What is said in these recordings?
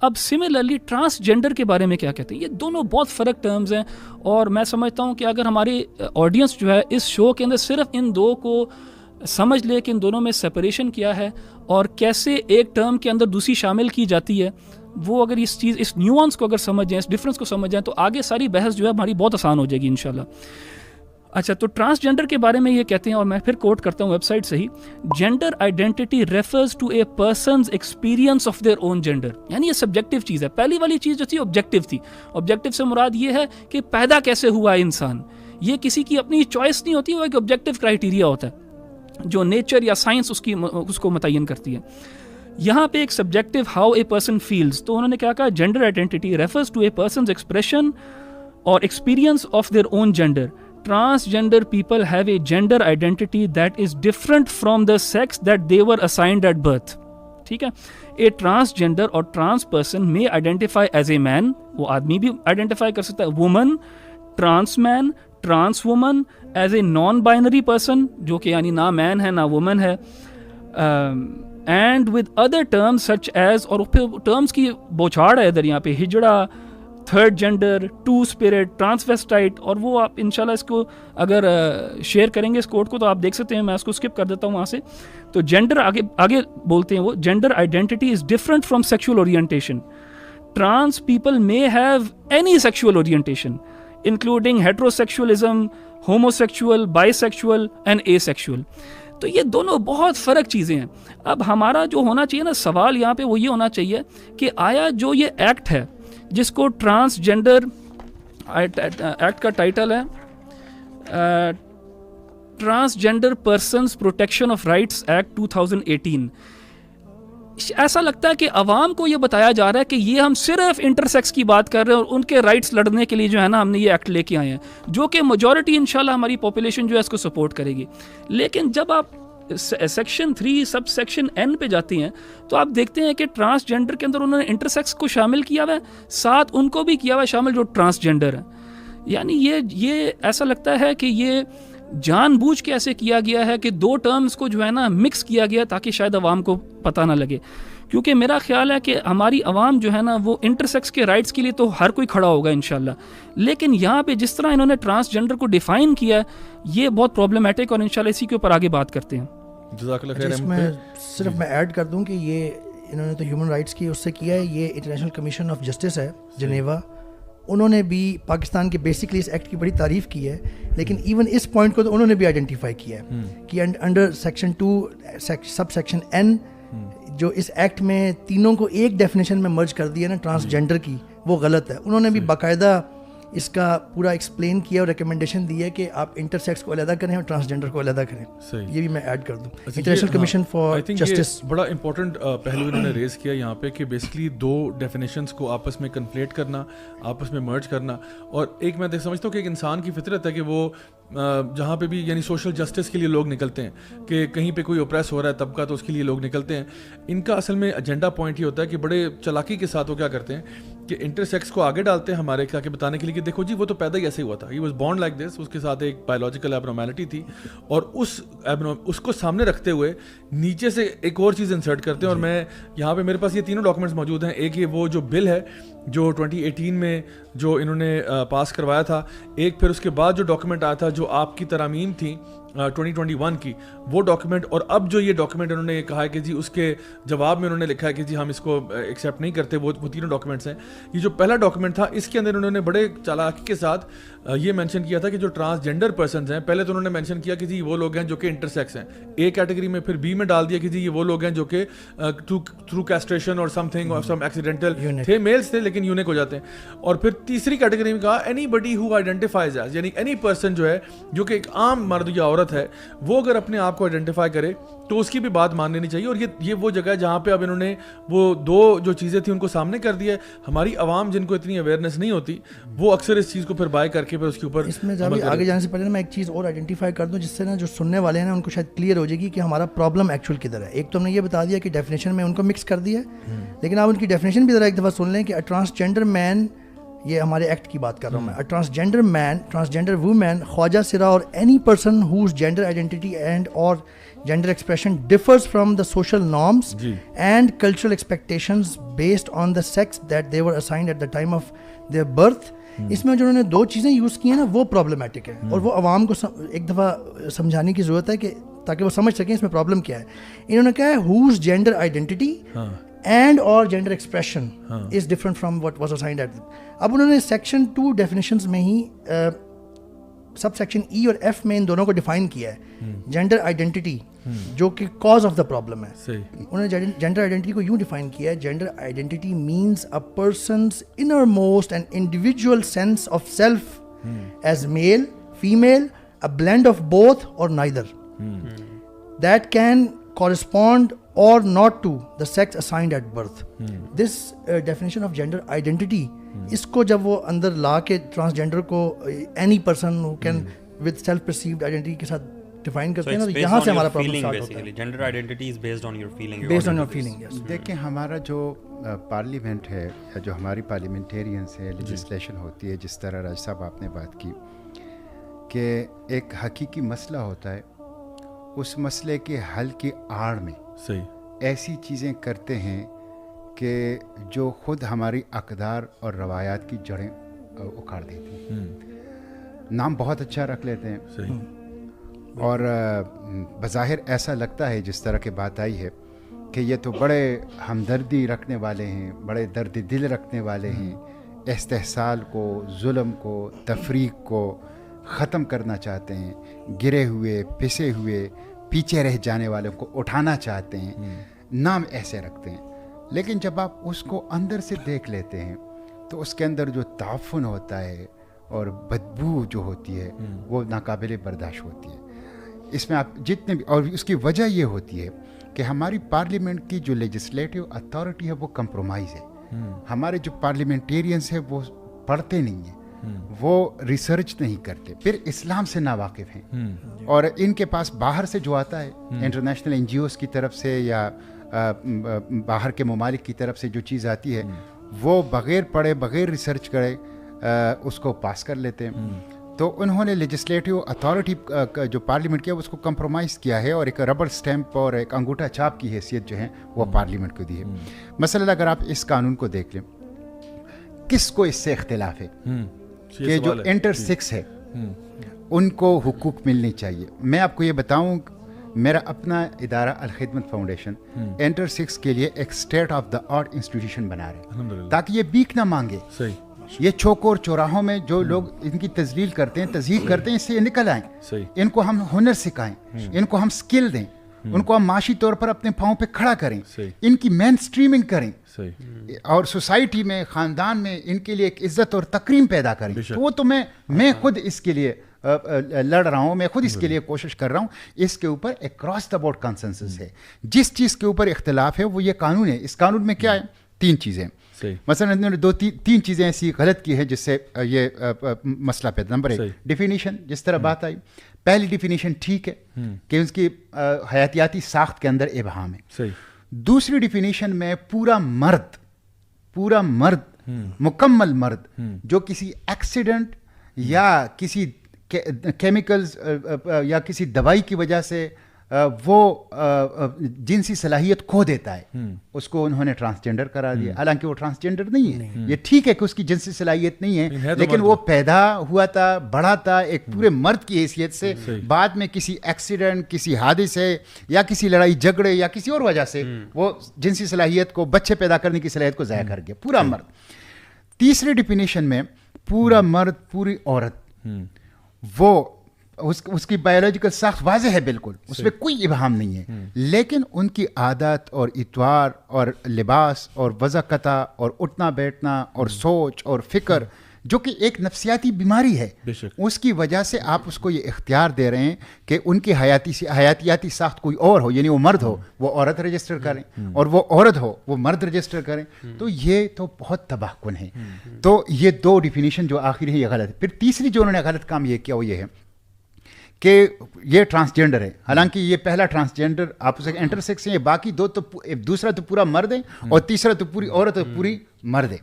اب similarly transgender کے بارے میں کیا کہتے ہیں؟ یہ دونوں بہت فرق ٹرمز ہیں، اور میں سمجھتا ہوں کہ اگر ہماری آڈینس جو ہے اس شو کے اندر صرف ان دو کو سمجھ لے کہ ان دونوں میں سپریشن کیا ہے اور کیسے ایک ٹرم کے اندر دوسری شامل کی جاتی ہے، وہ اگر اس نیوانس کو اگر سمجھ جائیں، اس ڈفرینس کو سمجھ جائیں، تو آگے ساری بحث جو ہے ہماری بہت آسان ہو جائے گی انشاءاللہ۔ اچھا، تو ٹرانسجینڈر کے بارے میں یہ کہتے ہیں، اور میں پھر کوٹ کرتا ہوں ویب سائٹ سے ہی، gender identity refers to a person's experience of their own gender, یعنی یہ سبجیکٹیو چیز ہے۔ پہلی والی چیز جو تھی آبجیکٹیو تھی، آبجیکٹیو سے مراد یہ ہے کہ پیدا کیسے ہوا ہے انسان، یہ کسی کی اپنی چوائس نہیں ہوتی، وہ ایک آبجیکٹیو کرائیٹیریا ہوتا ہے جو نیچر یا سائنس اس کو متعین کرتی ہے۔ یہاں پہ ایک subjective how a person feels, تو انہوں نے کیا کہا، gender identity refers to a person's expression اور experience of their own gender. Transgender people have a gender identity that is different from the sex that they were assigned at birth. ٹھیک ہے، a transgender or trans person may identify as a man، وہ آدمی بھی identify کر سکتا ہے، woman، trans man، trans woman، as a non-binary person، جو کہ یعنی نہ مین ہے نہ woman ہے، and with other terms such as، اور پھر ٹرمز کی بوچھاڑ ہے ادھر یہاں پہ، ہجڑا، تھرڈ جینڈر، ٹو اسپرٹ، ٹرانسویسٹائٹ، اور وہ آپ انشاءاللہ اس کو اگر شیئر کریں گے اس کوڈ کو تو آپ دیکھ سکتے ہیں، میں اس کو اسکپ کر دیتا ہوں وہاں سے۔ تو جینڈر آگے بولتے ہیں وہ، gender identity is different from sexual orientation. Trans people may have any sexual orientation including heterosexualism, homosexual, bisexual and asexual. تو یہ دونوں بہت فرق چیزیں ہیں۔ اب ہمارا جو ہونا چاہیے نا سوال یہاں پہ وہ یہ ہونا چاہیے کہ آیا جو یہ ایکٹ ہے جس کو ٹرانسجینڈر ایکٹ کا ٹائٹل ہے transgender persons protection of rights act 2018، ایسا لگتا ہے کہ عوام کو یہ بتایا جا رہا ہے کہ یہ ہم صرف انٹرسیکس کی بات کر رہے ہیں اور ان کے رائٹس لڑنے کے لیے جو ہے نا ہم نے یہ ایکٹ لے کے آئے ہیں، جو کہ میجورٹی انشاءاللہ ہماری پاپولیشن جو ہے اس کو سپورٹ کرے گی۔ لیکن جب آپ سیکشن 3 سب سیکشن N پہ جاتی ہیں تو آپ دیکھتے ہیں کہ ٹرانسجینڈر کے اندر انہوں نے انٹرسیکس کو شامل کیا ہوا ہے، ساتھ ان کو بھی کیا ہوا ہے شامل جو ٹرانسجینڈر ہے۔ یعنی یہ ایسا لگتا ہے کہ یہ جان بوجھ کے ایسے کیا گیا ہے کہ دو ٹرمز کو جو ہے نا مکس کیا گیا تاکہ شاید عوام کو پتہ نہ لگے، کیونکہ میرا خیال ہے کہ ہماری عوام جو ہے نا وہ انٹرسیکس کے رائٹس کے لیے تو ہر کوئی کھڑا ہوگا انشاءاللہ، لیکن یہاں پہ جس طرح انہوں نے ٹرانسجینڈر کو ڈیفائن کیا ہے یہ بہت پرابلمٹک، اور انشاءاللہ اسی کے اوپر آگے بات کرتے ہیں۔ جزاک اللہ خیر۔ اس میں صرف میں ایڈ کر دوں کہ یہ انہوں نے تو ہیومن رائٹس کی اس سے کیا ہے، یہ انٹرنیشنل کمیشن آف جسٹس ہے جنیوا، انہوں نے بھی پاکستان کے بیسکلی اس ایکٹ کی بڑی تعریف کی ہے، لیکن ایون اس پوائنٹ کو تو انہوں نے بھی آئیڈینٹیفائی کیا ہے کہ under section 2 sub section N جو اس ایکٹ میں تینوں کو ایک ڈیفینیشن میں مرج کر دیا نا ٹرانسجینڈر کی، وہ غلط ہے۔ انہوں نے بھی باقاعدہ اس کا پورا ایکسپلین کیا اور ریکمنڈیشن دی ہے کہ آپ انٹرسیکس کو علیحدہ کریں اور ٹرانسجینڈر کو علیحدہ کریں۔ یہ بھی میں ایڈ کر دوں، انٹرنیشنل کمیشن فار جسٹس۔ بڑا امپورٹنٹ پہلو انہوں نے ریز کیا یہاں پہ کہ بیسکلی دو ڈیفینیشنس کو آپس میں کنفلیٹ کرنا، آپس میں مرج کرنا، اور ایک میں سمجھتا ہوں کہ ایک انسان کی فطرت ہے کہ وہ جہاں پہ بھی یعنی سوشل جسٹس کے لیے لوگ نکلتے ہیں کہ کہیں پہ کوئی اوپریس ہو رہا ہے طبقہ تو اس کے لیے لوگ نکلتے ہیں۔ ان کا اصل میں ایجنڈا پوائنٹ یہ ہوتا ہے کہ بڑے چالاکی کے ساتھ وہ کیا کرتے ہیں کہ انٹرسیکس کو آگے ڈالتے ہیں ہمارے تاکہ بتانے کے لیے کہ دیکھو جی وہ تو پیدا ہی ایسے ہوا تھا، he was born like this, اس کے ساتھ ایک بایولوجیکل ایبنارمیلٹی تھی، اور اس کو سامنے رکھتے ہوئے نیچے سے ایک اور چیز انسرٹ کرتے ہیں۔ اور میں یہاں پہ میرے پاس یہ تینوں ڈاکومنٹس موجود ہیں، ایک یہ وہ جو بل ہے جو 2018 میں جو انہوں نے پاس کروایا تھا، ایک پھر اس کے بعد جو ڈاکومنٹ آیا تھا جو آپ کی ترامیم تھیں 2021 کی وہ ڈاکومنٹ، اور اب جو یہ ڈاکومنٹ انہوں نے کہا ہے کہ جی اس کے جواب میں انہوں نے لکھا ہے کہ جی ہم اس کو ایکسیپٹ نہیں کرتے، وہ تینوں ڈاکومنٹس ہیں۔ یہ جو پہلا ڈاکومنٹ تھا اس کے اندر انہوں نے بڑے چالاکی کے ساتھ یہ مینشن کیا تھا کہ جو ٹرانسجینڈر پرسنز ہیں، پہلے تو انہوں نے مینشن کیا کہ جی وہ لوگ ہیں جو کہ انٹرسیکس ہیں اے کیٹیگری میں، پھر بی میں ڈال دیا کہ جی یہ وہ لوگ ہیں جو کہ تھرو کیسٹریشن اور سم تھنگ اور سم ایکسیڈنٹل تھے، میلز تھے لیکن یونیک ہو جاتے ہیں۔ اور پھر تیسری کیٹیگری میں کہا اینی بڈی ہو آئیڈینٹیفائز ایز، یعنی اینی پرسن جو ہے جو کہ ایک عام مرد یا عورت ہے وہ اگر اپنے آپ کو آئیڈینٹیفائی کرے تو اس کی بھی بات مان لینی چاہیے۔ اور یہ وہ جگہ ہے جہاں پہ اب انہوں نے وہ دو جو چیزیں تھیں ان کو سامنے کر دیا ہے۔ ہماری عوام جن کو اتنی اویئرنیس نہیں ہوتی وہ اکثر اس چیز کو پھر بائی کر کے پھر اس کے اوپر اس میں آگے جانے سے پہلے میں ایک چیز اور آئیڈینٹیفائی کر دوں جس سے نا جو سننے والے ہیں نا ان کو شاید کلیئر ہو جائے گی کہ ہمارا پرابلم ایکچوئل کدھر ہے۔ ایک تو ہم نے یہ بتا دیا کہ ڈیفینیشن میں ان کو مکس کر دیا ہے، لیکن آپ ان کی ڈیفینیشن بھی ذرا ایک دفعہ سن لیں کہ ٹرانسجینڈر مین یہ ہمارے ایکٹ کی بات کر رہا ہوں میں. ٹرانسجینڈر مین, ٹرانسجینڈر وومین, خواجہ سرا اور any person whose gender identity and اور gender expression differs from the social norms and cultural expectations based on the sex that they were assigned at the time of their birth. اس میں جو انہوں نے دو چیزیں use کی ہیں نا وہ پرابلمٹک ہے, اور وہ عوام کو ایک دفعہ سمجھانے کی ضرورت ہے کہ تاکہ وہ سمجھ سکیں اس میں پرابلم کیا ہے. انہوں نے کہا ہے whose gender identity and or gender expression is different from what was assigned at. اب انہوں نے سیکشن 2 ڈیفینیشنز میں ہی سب سیکشن ای اور ایف میں ان دونوں کو ڈیفائن کیا ہے. جینڈر آئیڈینٹی جو کہ کاز آف دا پرابلم ہے, انہوں نے جینڈر آئیڈینٹی کو یوں ڈیفائن کیا ہے, gender identity means a person's innermost and individual sense of self as male, female, a blend of both or neither, that can correspond or not to the sex assigned at birth. This definition of gender identity, اس کو جب وہ اندر لا کے transgender کو any person who can with self perceived identity کے ساتھ define کرتے ہیں نا, تو یہاں سے ہمارا پرابلم اسٹارٹ ہوتا ہے. Gender identity is based on your feeling, based on your feeling. Yes, دیکھیں ہمارا جو پارلیمنٹ ہے یا جو ہماری پارلیمنٹیرینس ہے, لیجسلیشن ہوتی ہے, جس طرح راج صاحب آپ نے بات کی کہ ایک حقیقی مسئلہ ہوتا ہے, اس مسئلے کے حل کی آڑ میں ایسی چیزیں کرتے ہیں کہ جو خود ہماری اقدار اور روایات کی جڑیں اکھاڑ دیتی ہیں. نام بہت اچھا رکھ لیتے ہیں اور بظاہر ایسا لگتا ہے جس طرح کی بات آئی ہے کہ یہ تو بڑے ہمدردی رکھنے والے ہیں, بڑے درد دل رکھنے والے ہیں, استحصال کو, ظلم کو, تفریق کو ختم کرنا چاہتے ہیں, گرے ہوئے, پسے ہوئے, پیچھے رہ جانے والوں کو اٹھانا چاہتے ہیں, نام ایسے رکھتے ہیں. لیکن جب آپ اس کو اندر سے دیکھ لیتے ہیں تو اس کے اندر جو تعفن ہوتا ہے اور بدبو جو ہوتی ہے وہ ناقابل برداشت ہوتی ہے. اس میں آپ جتنے بھی, اور اس کی وجہ یہ ہوتی ہے کہ ہماری پارلیمنٹ کی جو لیجسلیٹو اتھارٹی ہے وہ کمپرومائز ہے. ہمارے جو پارلیمنٹیرینس ہیں وہ پڑھتے نہیں ہیں, وہ ریسرچ نہیں کرتے, پھر اسلام سے ناواقف ہیں, اور ان کے پاس باہر سے جو آتا ہے انٹرنیشنل این جی اوز کی طرف سے یا باہر کے ممالک کی طرف سے جو چیز آتی ہے وہ بغیر پڑھے, بغیر ریسرچ کرے اس کو پاس کر لیتے ہیں. تو انہوں نے لیجسلیٹو اتھارٹی جو پارلیمنٹ کیا اس کو کمپرومائز کیا ہے, اور ایک ربر سٹیمپ اور ایک انگوٹھا چھاپ کی حیثیت جو ہے وہ پارلیمنٹ کو دی ہے. مثلا اگر آپ اس قانون کو دیکھ لیں, کس کو اس سے اختلاف ہے کہ جو انٹر سیکس ہے ان کو حقوق ملنے چاہیے. میں آپ کو یہ بتاؤں, میرا اپنا ادارہ الخدمت فاؤنڈیشن انٹر سیکس کے لیے ایک state of the art institution بنا رہے ہیں تاکہ یہ بھیک نہ مانگے. یہ چوک اور چوراہوں میں جو لوگ ان کی تزلیل کرتے ہیں, تذہیب کرتے ہیں, اس سے یہ نکل آئیں. ان کو ہم ہنر سکھائیں, ان کو ہم سکل دیں, ان کو ہم معاشی طور پر اپنے پاؤں پہ کھڑا کریں, ان کی مین اسٹریمنگ کریں, اور سوسائٹی میں, خاندان میں ان کے لیے ایک عزت اور تکریم پیدا کریں. تو وہ تو میں خود اس کے لیے لڑ رہا ہوں, میں خود اس کے لیے کوشش کر رہا ہوں. اس کے اوپر ایک کراس دا بورڈ کنسنسس ہے. جس چیز کے اوپر اختلاف ہے وہ یہ قانون ہے. اس قانون میں کیا ہے, 3 چیزیں. مثلا انہوں نے 3 چیزیں ایسی غلط کی ہے جس سے یہ مسئلہ پیدا. نمبر 1 ڈیفینیشن, جس طرح بات آئی, پہلی ڈیفینیشن ٹھیک ہے کہ اس کی حیاتیاتی ساخت کے اندر ابہام ہے. دوسری ڈیفینیشن میں پورا مرد مکمل مرد جو کسی ایکسیڈنٹ یا کسی کیمیکلز یا کسی دوائی کی وجہ سے وہ جنسی صلاحیت کھو دیتا ہے, اس کو انہوں نے ٹرانسجینڈر کرا دیا. حالانکہ وہ ٹرانسجینڈر نہیں ہے. یہ ٹھیک ہے کہ اس کی جنسی صلاحیت نہیں ہے, لیکن وہ پیدا ہوا تھا, بڑا تھا ایک پورے مرد کی حیثیت سے, بعد میں کسی ایکسیڈنٹ, کسی حادثے یا کسی لڑائی جھگڑے یا کسی اور وجہ سے وہ جنسی صلاحیت کو, بچے پیدا کرنے کی صلاحیت کو ضائع کر گیا. پورا مرد. تیسری ڈیفینیشن میں پورا مرد, پوری عورت, وہ اس کی بایولوجیکل ساخت واضح ہے بالکل, اس میں کوئی ابہام نہیں ہے, لیکن ان کی عادت اور اتوار اور لباس اور وضاقتہ اور اٹھنا بیٹھنا اور سوچ اور فکر جو کہ ایک نفسیاتی بیماری ہے, اس کی وجہ سے آپ اس کو یہ اختیار دے رہے ہیں کہ ان کی حیاتیاتی ساخت کوئی اور ہو, یعنی وہ مرد ہو وہ عورت رجسٹر کریں, اور وہ عورت ہو وہ مرد رجسٹر کریں. تو یہ تو بہت تباہ کن ہے. تو یہ 2 ڈیفینیشن جو آخری ہے یہ غلط ہے. پھر تیسری جو انہوں نے غلط کام یہ کیا وہ یہ ہے کہ یہ ٹرانسجینڈر ہے. حالانکہ یہ پہلا ٹرانسجینڈر آپ اسے انٹر سیکس ہیں, یہ باقی 2 تو دوسرا تو پورا مرد ہے اور تیسرا تو پوری عورت اور پوری مرد ہے.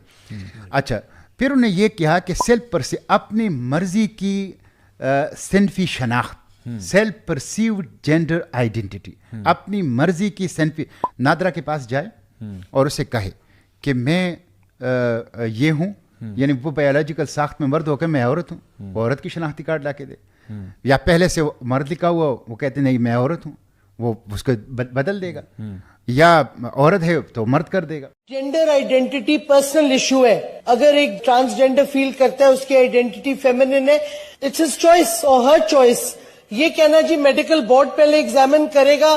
اچھا, پھر انہوں نے یہ کہا کہ سیلف پر سے اپنی مرضی کی صنفی شناخت، سیلف پرسیوڈ جینڈر آئیڈینٹی، اپنی مرضی کی صنفی. نادرا کے پاس جائے اور اسے کہے کہ میں یہ ہوں، یعنی وہ بایولوجیکل ساخت میں مرد ہو کے میں عورت ہوں، وہ عورت کی شناختی کارڈ لا کے دے. یا پہلے سے مرد لکھا ہوا وہ کہتے نہیں میں عورت ہوں، وہ اس کو بدل دے گا. یا عورت ہے تو مرد کر دے گا. جینڈر آئیڈینٹی پرسنل ایشو ہے. اگر ایک ٹرانسجینڈر فیل کرتا ہے اس کی آئیڈینٹی فیمنن ہے، اٹس ہز چوائس اور ہر چوائس. یہ کہنا جی میڈیکل بورڈ پہلے ایگزامن کرے گا،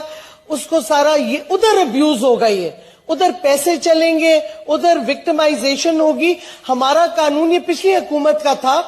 اس کو سارا یہ ادھر ابیوز ہوگا، یہ ادھر پیسے چلیں گے، ادھر وکٹمائزیشن ہوگی. ہمارا قانون یہ پچھلی حکومت کا تھا،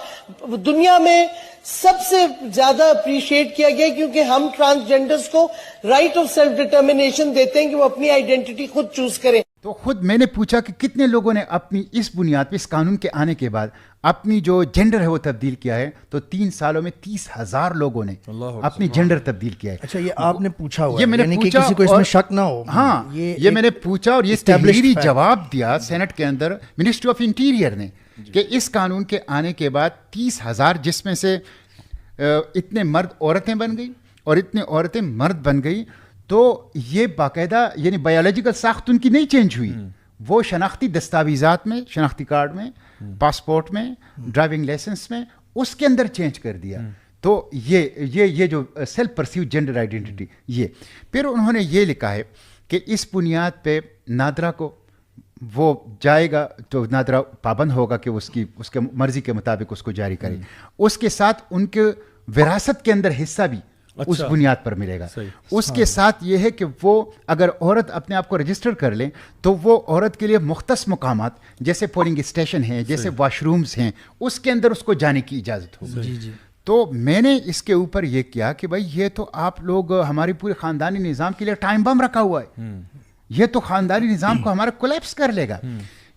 دنیا میں سب سے زیادہ اپریشیٹ کیا گیا کیونکہ ہم ٹرانسجینڈرز کو رائٹ آف سیلف ڈٹرمنیشن دیتے ہیں کہ وہ اپنی آئیڈینٹی خود چوز کریں. تو خود میں نے پوچھا کہ کتنے لوگوں نے اپنی اس بنیاد پہ، اس قانون کے آنے کے بعد اپنی جو جینڈر ہے وہ تبدیل کیا ہے. تو 3 سالوں میں 30,000 لوگوں نے اپنی جینڈر تبدیل کیا ہے. اچھا یہ آپ نے پوچھا ہوا یہ میں نے یعنی کہ پوچھا کسی کو اس میں شک نہ ہو. ہاں یہ میں نے پوچھا اور یہ تحریری جواب دیا سینٹ کے اندر منسٹری آف انٹیریئر نے کہ اس قانون کے آنے کے بعد 30,000 جس میں سے اتنے مرد عورتیں بن گئی اور اتنے عورتیں مرد بن گئی. تو یہ باقاعدہ یعنی بایولوجیکل ساخت ان کی نہیں چینج ہوئی، وہ شناختی دستاویزات میں، شناختی کارڈ میں، پاسپورٹ میں، ڈرائیونگ لائسنس میں اس کے اندر چینج کر دیا. تو یہ جو سیلف پرسیو جینڈر آئیڈینٹی یہ پھر انہوں نے یہ لکھا ہے کہ اس بنیاد پہ نادرا کو وہ جائے گا تو نادرا پابند ہوگا کہ اس کے مرضی کے مطابق اس کو جاری کرے. اس کے ساتھ ان کے وراثت کے اندر حصہ بھی اس بنیاد پر ملے گا. اس کے ساتھ یہ ہے کہ وہ اگر عورت اپنے آپ کو رجسٹر کر لیں تو وہ عورت کے لیے مختص مقامات جیسے پولنگ اسٹیشن ہیں، جیسے واش رومز ہیں، اس کے اندر اس کو جانے کی اجازت ہوگی. تو میں نے اس کے اوپر یہ کیا کہ بھائی یہ تو آپ لوگ ہماری پورے خاندانی نظام کے لیے ٹائم بم رکھا ہوا ہے، یہ تو خاندانی نظام کو ہمارا کولیپس کر لے گا.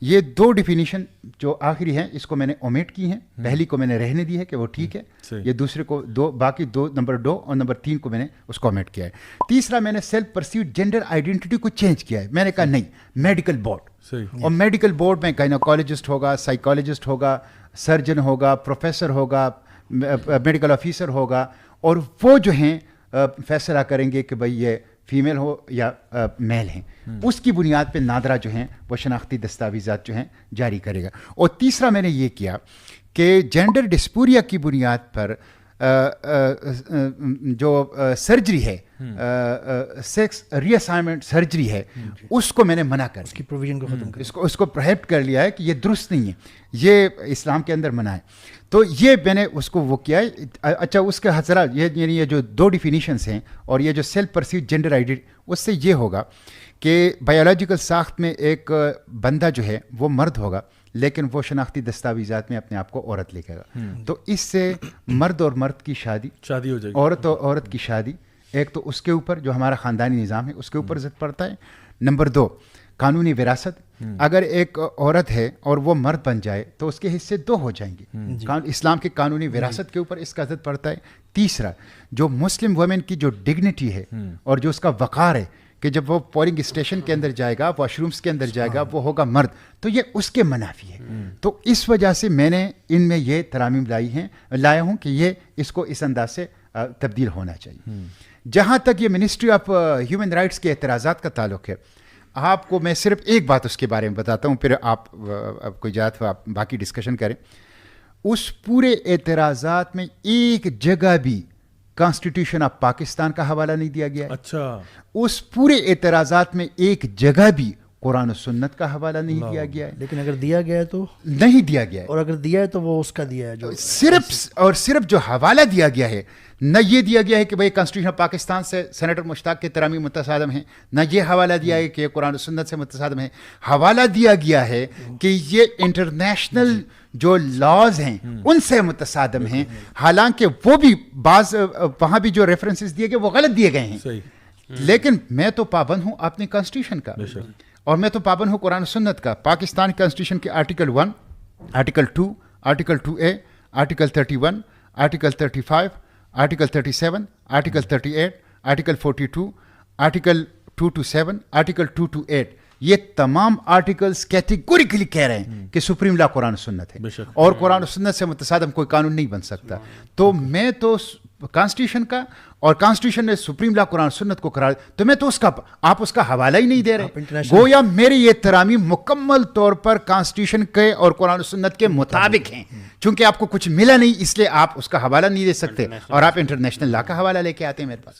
یہ 2 ڈیفینیشن جو آخری ہیں اس کو میں نے اومیٹ کی ہیں. پہلی کو میں نے رہنے دی ہے کہ وہ ٹھیک ہے، یہ دوسرے کو باقی 2 نمبر 2 اور نمبر 3 کو میں نے اس کو اومیٹ کیا ہے. تیسرا میں نے سیلف پرسیوڈ جینڈر آئیڈینٹی کو چینج کیا ہے. میں نے کہا نہیں، میڈیکل بورڈ، اور میڈیکل بورڈ میں گائنیکالوجسٹ ہوگا، سائیکالوجسٹ ہوگا، سرجن ہوگا، پروفیسر ہوگا، میڈیکل آفیسر ہوگا، اور وہ جو ہیں فیصلہ کریں گے کہ بھائی یہ فیمیل ہو یا میل ہیں. اس کی بنیاد پہ نادرا جو ہیں وہ شناختی دستاویزات جو ہیں جاری کرے گا. اور تیسرا میں نے یہ کیا کہ جینڈر ڈسپوریا کی بنیاد پر جو سرجری ہے، سیکس ری اسائنمنٹ سرجری ہے، اس کو میں نے منع کر اس کی پروویژن کو ختم کر اس کو پروہیبٹ کر لیا ہے کہ یہ درست نہیں ہے، یہ اسلام کے اندر منع ہے. تو یہ میں نے اس کو وہ کیا ہے. اچھا اس کے حضرات یعنی یہ جو 2 ڈیفینیشنس ہیں اور یہ جو سیلف پرسیوڈ جینڈر آئیڈینٹی، اس سے یہ ہوگا کہ بایولوجیکل ساخت میں ایک بندہ جو ہے وہ مرد ہوگا لیکن وہ شناختی دستاویزات میں اپنے آپ کو عورت لکھے گا. تو اس سے مرد اور مرد کی شادی ہو جائے گی، عورت اور عورت کی شادی، ایک تو اس کے اوپر جو ہمارا خاندانی نظام ہے اس کے اوپر زد پڑتا ہے. نمبر 2 قانونی وراثت، اگر ایک عورت ہے اور وہ مرد بن جائے تو اس کے حصے 2 ہو جائیں گے. اسلام کے قانونی وراثت کے اوپر اس کا زد پڑتا ہے. تیسرا جو مسلم وومن کی جو ڈگنیٹی ہے اور جو اس کا وقار ہے کہ جب وہ پولنگ اسٹیشن کے اندر جائے گا، واش رومس کے اندر جائے گا، وہ ہوگا مرد، تو یہ اس کے منافی ہے. تو اس وجہ سے میں نے ان میں یہ ترامیم لایا ہوں کہ یہ اس کو اس انداز سے تبدیل ہونا چاہیے. جہاں تک یہ منسٹری آف ہیومن رائٹس کے اعتراضات کا تعلق ہے، آپ کو میں صرف ایک بات اس کے بارے میں بتاتا ہوں، پھر آپ کو اجازت ہو آپ باقی ڈسکشن کریں. اس پورے اعتراضات میں ایک جگہ بھی کانسٹیٹیوشن آف پاکستان کا حوالہ نہیں دیا گیا ہے. اچھا اس پورے اعتراضات میں ایک جگہ بھی قرآن و سنت کا حوالہ نہیں دیا گیا ہے. لیکن اگر دیا گیا ہے تو نہیں دیا گیا ہے، اور اگر دیا ہے تو وہ اس کا دیا ہے جو صرف جو حوالہ دیا گیا ہے، نہ یہ دیا گیا ہے کہ بھائی کانسٹیٹیوشن آف پاکستان سے سینیٹر مشتاق کے ترامیم متصادم ہیں، نہ یہ حوالہ دیا ہے کہ قرآن و سنت سے متصادم ہے. حوالہ دیا گیا ہے کہ یہ انٹرنیشنل جو لاز ہیں ان سے متصادم ہیں، حالانکہ وہ بھی بعض وہاں بھی جو ریفرنسز دیے گئے وہ غلط دیے گئے ہیں. لیکن میں تو پابند ہوں اپنی کانسٹیٹیوشن کا، اور میں تو پابند ہوں قرآن و سنت کا. پاکستان کانسٹیٹیوشن کے article 1، article 2، article 2A، article 31، article 35، article 37، article 38، article 42، article 2 to 7، article 2 to 8، یہ تمام آرٹیکلز کیٹیگوریکلی کہہ رہے ہیں کہ سپریم لا قرآن و سنت ہے اور قرآن و سنت سے متصادم کوئی قانون نہیں بن سکتا. تو میں تو کانسٹیٹیوشن کا اور کانسٹیٹیوشن نے سپریم لا قرآن و سنت کو قرار تو میں تو اس کا آپ اس کا حوالہ ہی نہیں دے رہے. گویا میری احترامی مکمل طور پر کانسٹیٹیوشن کے اور قرآن و سنت کے مطابق ہیں. چونکہ آپ کو کچھ ملا نہیں اس لیے آپ اس کا حوالہ نہیں دے سکتے اور آپ انٹرنیشنل لا کا حوالہ لے کے آتے ہیں میرے پاس.